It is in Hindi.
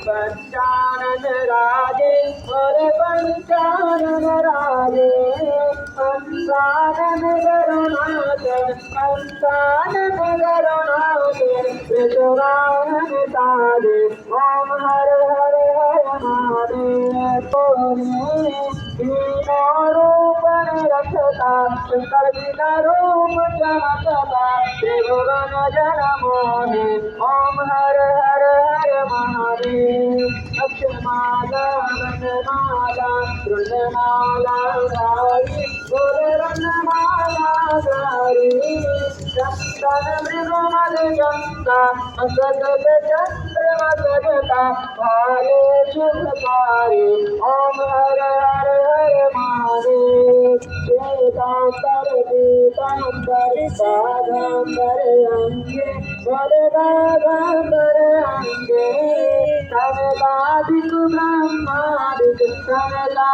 पंचानन राजे और पंचानन राजे पंचानन गरुणाचल पंचानन गरुणाचल त्रिपुरानन तारे ओम हर हर हर महादेव रूपन रखता शंकर बिना रूप चमकता त्रिभुवन जन मोहे ओम हर हर हर महादेव अक्षमाला वनमाला रुद्रमाला धारी बोल रत्नमाला धारी चंदन मृगमल गंगा असगत चंद्रमा सजता भाले शुभकारी ओम हर हर हर महादेव श्वेतांबर पीतांबर बाघांबर अंगे वरदांबर अंगे कमलादिक ब्रह्मादिक कमला